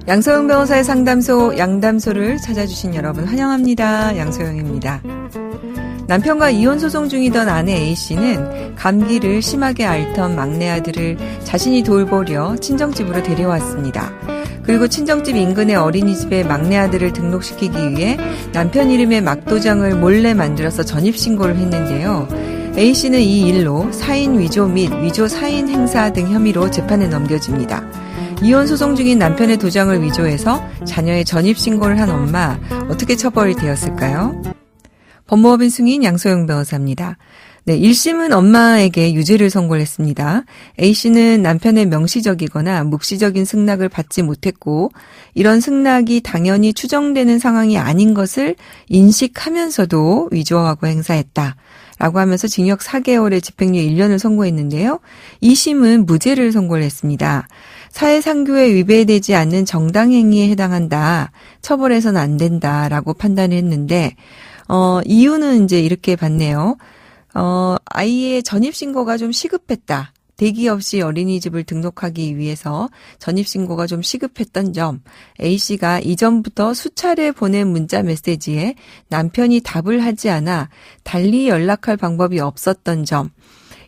양소영 변호사의 상담소 양담소를 찾아주신 여러분 환영합니다. 양소영입니다. 남편과 이혼 소송 중이던 아내 A씨는 감기를 심하게 앓던 막내 아들을 자신이 돌보려 친정집으로 데려왔습니다. 그리고 친정집 인근의 어린이집에 막내 아들을 등록시키기 위해 남편 이름의 막도장을 몰래 만들어서 전입신고를 했는데요. A씨는 이 일로 사인 위조 및 위조 사인 행사 등 혐의로 재판에 넘겨집니다. 이혼 소송 중인 남편의 도장을 위조해서 자녀의 전입신고를 한 엄마, 어떻게 처벌이 되었을까요? 법무법인 승인 양소영 변호사입니다. 네, 1심은 엄마에게 유죄를 선고를 했습니다. A씨는 남편의 명시적이거나 묵시적인 승낙을 받지 못했고 이런 승낙이 당연히 추정되는 상황이 아닌 것을 인식하면서도 위조하고 행사했다. 라고 하면서 징역 4개월에 집행유예 1년을 선고했는데요. 2심은 무죄를 선고를 했습니다. 사회상규에 위배되지 않는 정당행위에 해당한다. 처벌해서는 안 된다라고 판단을 했는데 이유는 이제 이렇게 봤네요. 아이의 전입신고가 좀 시급했다. 대기 없이 어린이집을 등록하기 위해서 전입신고가 좀 시급했던 점, A씨가 이전부터 수차례 보낸 문자 메시지에 남편이 답을 하지 않아 달리 연락할 방법이 없었던 점,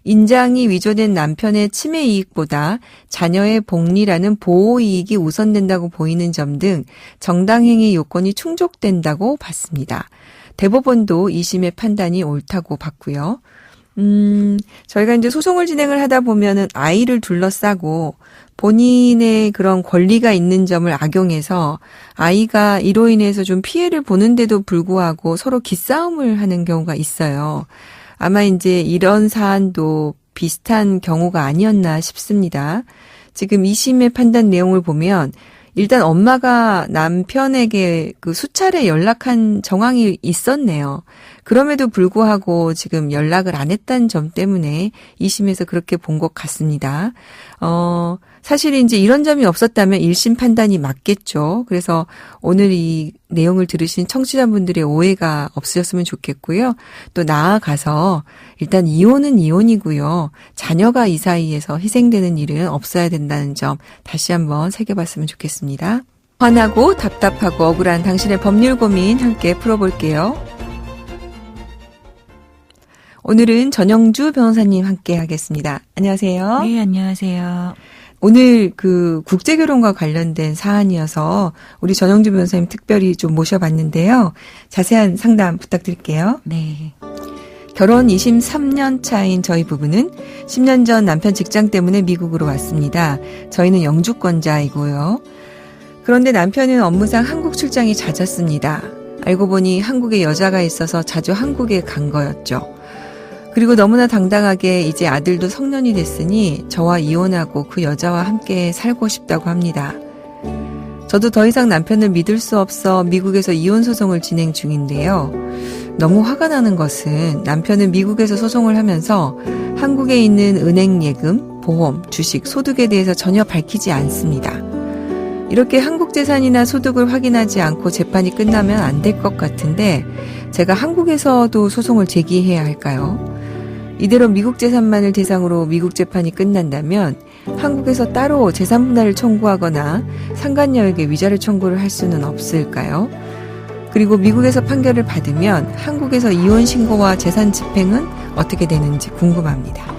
인장이 위조된 남편의 치매 이익보다 자녀의 복리라는 보호 이익이 우선된다고 보이는 점 등 정당행위 요건이 충족된다고 봤습니다. 대법원도 2심의 판단이 옳다고 봤고요. 저희가 이제 소송을 진행을 하다 보면은 아이를 둘러싸고 본인의 그런 권리가 있는 점을 악용해서 아이가 이로 인해서 좀 피해를 보는데도 불구하고 서로 기싸움을 하는 경우가 있어요. 아마 이제 이런 사안도 비슷한 경우가 아니었나 싶습니다. 지금 2심의 판단 내용을 보면 일단 엄마가 남편에게 그 수차례 연락한 정황이 있었네요. 그럼에도 불구하고 지금 연락을 안 했다는 점 때문에 2심에서 그렇게 본 것 같습니다. 사실 이제 이런 점이 없었다면 1심 판단이 맞겠죠. 그래서 오늘 이 내용을 들으신 청취자분들의 오해가 없으셨으면 좋겠고요. 또 나아가서 일단 이혼은 이혼이고요. 자녀가 이 사이에서 희생되는 일은 없어야 된다는 점 다시 한번 새겨봤으면 좋겠습니다. 화나고 답답하고 억울한 당신의 법률 고민 함께 풀어볼게요. 오늘은 전영주 변호사님 함께 하겠습니다. 안녕하세요. 네, 안녕하세요. 오늘 그 국제결혼과 관련된 사안이어서 우리 전영주 변호사님 특별히 좀 모셔봤는데요. 자세한 상담 부탁드릴게요. 네. 결혼 23년 차인 저희 부부는 10년 전 남편 직장 때문에 미국으로 왔습니다. 저희는 영주권자이고요. 그런데 남편은 업무상 한국 출장이 잦았습니다. 알고 보니 한국에 여자가 있어서 자주 한국에 간 거였죠. 그리고 너무나 당당하게 이제 아들도 성년이 됐으니 저와 이혼하고 그 여자와 함께 살고 싶다고 합니다. 저도 더 이상 남편을 믿을 수 없어 미국에서 이혼 소송을 진행 중인데요. 너무 화가 나는 것은 남편은 미국에서 소송을 하면서 한국에 있는 은행 예금, 보험, 주식, 소득에 대해서 전혀 밝히지 않습니다. 이렇게 한국 재산이나 소득을 확인하지 않고 재판이 끝나면 안 될 것 같은데 제가 한국에서도 소송을 제기해야 할까요? 이대로 미국 재산만을 대상으로 미국 재판이 끝난다면 한국에서 따로 재산 분할을 청구하거나 상간녀에게 위자료 청구를 할 수는 없을까요? 그리고 미국에서 판결을 받으면 한국에서 이혼 신고와 재산 집행은 어떻게 되는지 궁금합니다.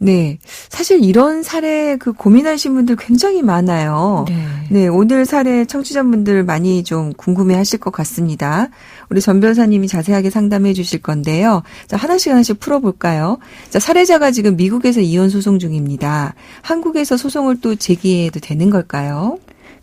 네. 사실 이런 사례 고민하시는 분들 굉장히 많아요. 네. 오늘 사례 청취자분들 많이 좀 궁금해 하실 것 같습니다. 우리 전 변호사님이 자세하게 상담해 주실 건데요. 자, 하나씩 풀어볼까요? 자, 사례자가 지금 미국에서 이혼 소송 중입니다. 한국에서 소송을 또 제기해도 되는 걸까요?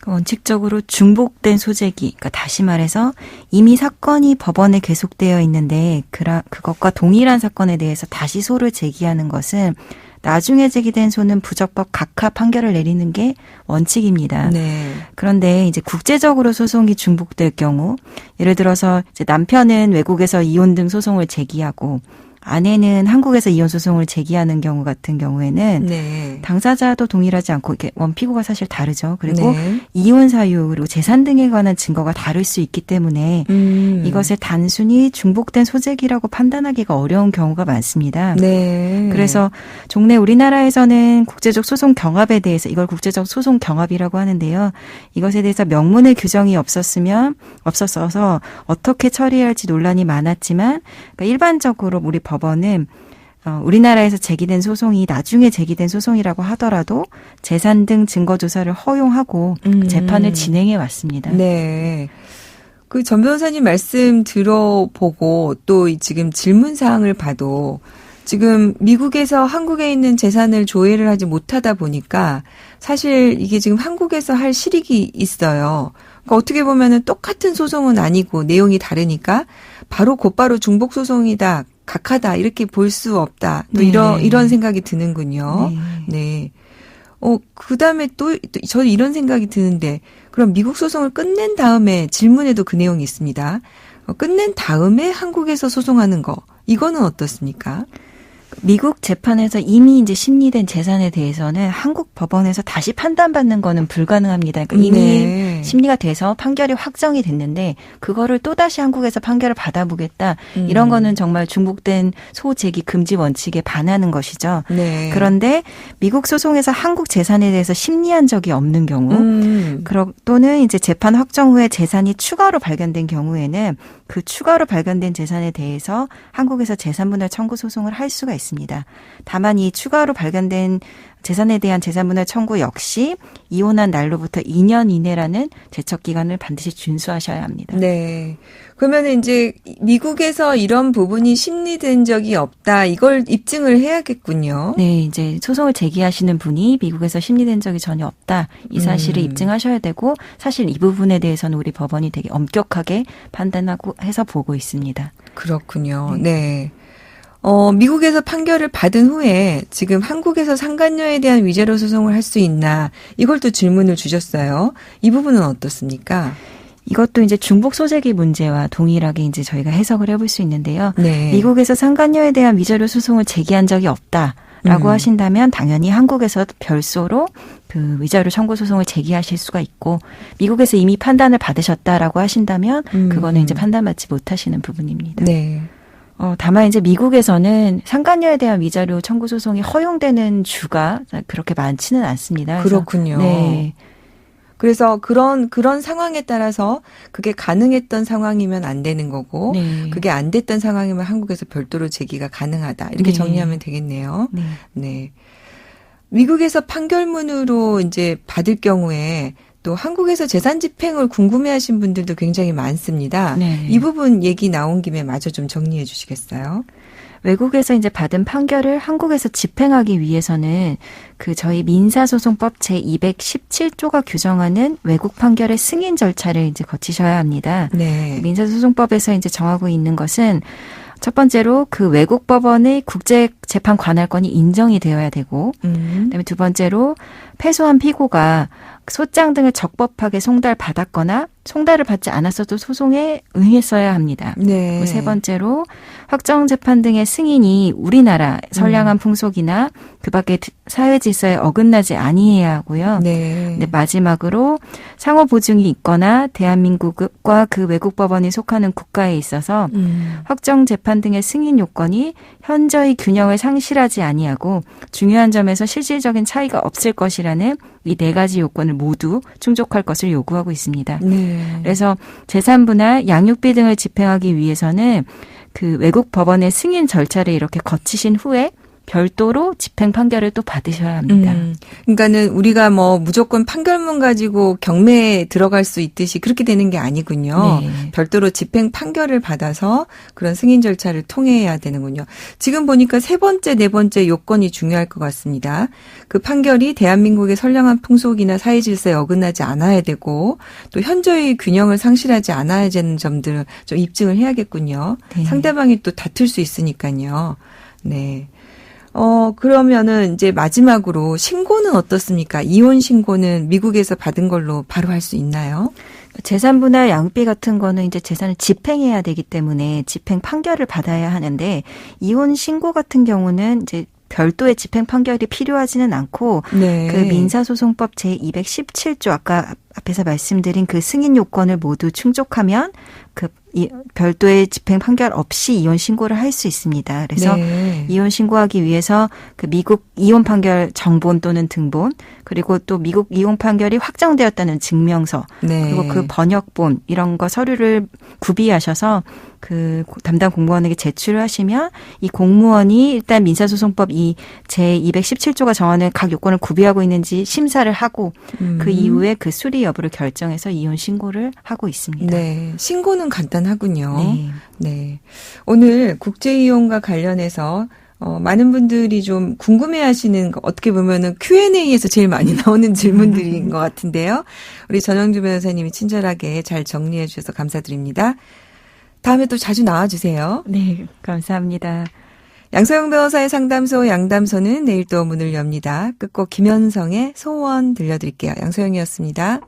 원칙적으로 중복된 소재기, 그러니까 다시 말해서 이미 사건이 법원에 계속되어 있는데 그것과 동일한 사건에 대해서 다시 소를 제기하는 것은 나중에 제기된 소는 부적법 각하 판결을 내리는 게 원칙입니다. 네. 그런데 이제 국제적으로 소송이 중복될 경우, 예를 들어서 이제 남편은 외국에서 이혼 등 소송을 제기하고 아내는 한국에서 이혼 소송을 제기하는 경우 같은 경우에는 네. 당사자도 동일하지 않고 이게 원피고가 사실 다르죠. 그리고 네. 이혼 사유 그리고 재산 등에 관한 증거가 다를 수 있기 때문에 이것을 단순히 중복된 소재기라고 판단하기가 어려운 경우가 많습니다. 네. 그래서 종래 우리나라에서는 국제적 소송 경합에 대해서 이걸 국제적 소송 경합이라고 하는데요. 이것에 대해서 명문의 규정이 없었어서 어떻게 처리해야 할지 논란이 많았지만 그러니까 일반적으로 우리 법원은 우리나라에서 제기된 소송이 나중에 제기된 소송이라고 하더라도 재산 등 증거 조사를 허용하고 재판을 진행해 왔습니다. 네. 그 전 변호사님 말씀 들어보고 또 지금 질문 사항을 봐도 지금 미국에서 한국에 있는 재산을 조회를 하지 못하다 보니까 사실 이게 지금 한국에서 할 실익이 있어요. 그러니까 어떻게 보면은 똑같은 소송은 아니고 내용이 다르니까 곧바로 중복 소송이다, 각하다 이렇게 볼 수 없다. 또 네. 이런 생각이 드는군요. 네. 그다음에 또 저는 이런 생각이 드는데 그럼 미국 소송을 끝낸 다음에 질문에도 그 내용이 있습니다. 끝낸 다음에 한국에서 소송하는 거 이거는 어떻습니까? 미국 재판에서 이미 이제 심리된 재산에 대해서는 한국 법원에서 다시 판단받는 거는 불가능합니다. 그러니까 이미 네. 심리가 돼서 판결이 확정이 됐는데 그거를 또다시 한국에서 판결을 받아보겠다. 이런 거는 정말 중복된 소제기 금지 원칙에 반하는 것이죠. 네. 그런데 미국 소송에서 한국 재산에 대해서 심리한 적이 없는 경우 또는 이제 재판 확정 후에 재산이 추가로 발견된 경우에는 그 추가로 발견된 재산에 대해서 한국에서 재산분할 청구 소송을 할 수가 있습니다. 다만 이 추가로 발견된 재산에 대한 재산분할 청구 역시 이혼한 날로부터 2년 이내라는 제척 기간을 반드시 준수하셔야 합니다. 네. 그러면 이제 미국에서 이런 부분이 심리된 적이 없다. 이걸 입증을 해야겠군요. 네, 이제 소송을 제기하시는 분이 미국에서 심리된 적이 전혀 없다. 이 사실을 입증하셔야 되고 사실 이 부분에 대해서는 우리 법원이 되게 엄격하게 판단하고 해서 보고 있습니다. 그렇군요. 네. 미국에서 판결을 받은 후에 지금 한국에서 상간녀에 대한 위자료 소송을 할 수 있나 이걸 또 질문을 주셨어요. 이 부분은 어떻습니까? 이것도 이제 중복 소재기 문제와 동일하게 이제 저희가 해석을 해볼 수 있는데요. 네. 미국에서 상간녀에 대한 위자료 소송을 제기한 적이 없다라고 하신다면 당연히 한국에서 별도로 그 위자료 청구 소송을 제기하실 수가 있고 미국에서 이미 판단을 받으셨다라고 하신다면 그거는 이제 판단받지 못하시는 부분입니다. 네. 다만 이제 미국에서는 상간녀에 대한 위자료 청구 소송이 허용되는 주가 그렇게 많지는 않습니다. 그렇군요. 네. 그래서 그런 상황에 따라서 그게 가능했던 상황이면 안 되는 거고 네. 그게 안 됐던 상황이면 한국에서 별도로 제기가 가능하다. 이렇게 네. 정리하면 되겠네요. 네. 네. 미국에서 판결문으로 이제 받을 경우에 또 한국에서 재산 집행을 궁금해하신 분들도 굉장히 많습니다. 네. 이 부분 얘기 나온 김에 마저 좀 정리해 주시겠어요? 외국에서 이제 받은 판결을 한국에서 집행하기 위해서는 그 저희 민사소송법 제217조가 규정하는 외국 판결의 승인 절차를 이제 거치셔야 합니다. 네. 민사소송법에서 이제 정하고 있는 것은 첫 번째로 그 외국 법원의 국제 재판 관할권이 인정이 되어야 되고, 그다음에 두 번째로 패소한 피고가 소장 등을 적법하게 송달받았거나 송달을 받지 않았어도 소송에 응했어야 합니다. 네. 세 번째로 확정 재판 등의 승인이 우리나라 선량한 풍속이나 그밖에 사회 질서에 어긋나지 아니해야 하고요. 네. 네, 마지막으로 상호 보증이 있거나 대한민국과 그 외국 법원이 속하는 국가에 있어서 확정 재판 등의 승인 요건이 현저히 균형을 상실하지 아니하고 중요한 점에서 실질적인 차이가 없을 것이라는 이 네 가지 요건을 모두 충족할 것을 요구하고 있습니다. 네. 그래서 재산분할, 양육비 등을 집행하기 위해서는 그 외국 법원의 승인 절차를 이렇게 거치신 후에 별도로 집행 판결을 또 받으셔야 합니다. 그러니까는 우리가 뭐 무조건 판결문 가지고 경매에 들어갈 수 있듯이 그렇게 되는 게 아니군요. 네. 별도로 집행 판결을 받아서 그런 승인 절차를 통해야 되는군요. 지금 보니까 세 번째, 네 번째 요건이 중요할 것 같습니다. 그 판결이 대한민국의 선량한 풍속이나 사회 질서에 어긋나지 않아야 되고 또 현저히 균형을 상실하지 않아야 되는 점들을 좀 입증을 해야겠군요. 네. 상대방이 또 다툴 수 있으니까요. 네. 그러면은 이제 마지막으로 신고는 어떻습니까? 이혼 신고는 미국에서 받은 걸로 바로 할 수 있나요? 재산분할 양육비 같은 거는 이제 재산을 집행해야 되기 때문에 집행 판결을 받아야 하는데 이혼 신고 같은 경우는 이제 별도의 집행 판결이 필요하지는 않고 네. 그 민사소송법 제217조 아까 앞에서 말씀드린 그 승인 요건을 모두 충족하면 그 별도의 집행 판결 없이 이혼 신고를 할 수 있습니다. 그래서 네. 이혼 신고하기 위해서 그 미국 이혼 판결 정본 또는 등본 그리고 또 미국 이혼 판결이 확정되었다는 증명서 네. 그리고 그 번역본 이런 거 서류를 구비하셔서 그 담당 공무원에게 제출을 하시면 이 공무원이 일단 민사소송법 이 제217조가 정하는 각 요건을 구비하고 있는지 심사를 하고 그 이후에 그 수리 여부를 결정해서 이혼 신고를 하고 있습니다. 네. 신고는 간단하군요. 네. 네. 오늘 국제이혼과 관련해서 많은 분들이 좀 궁금해하시는 거 어떻게 보면은 Q&A에서 제일 많이 나오는 질문들인 것 같은데요. 우리 전영주 변호사님이 친절하게 잘 정리해 주셔서 감사드립니다. 다음에 또 자주 나와주세요. 네, 감사합니다. 양소영 변호사의 상담소 양담소는 내일 또 문을 엽니다. 끝곡 김현성의 소원 들려드릴게요. 양소영이었습니다.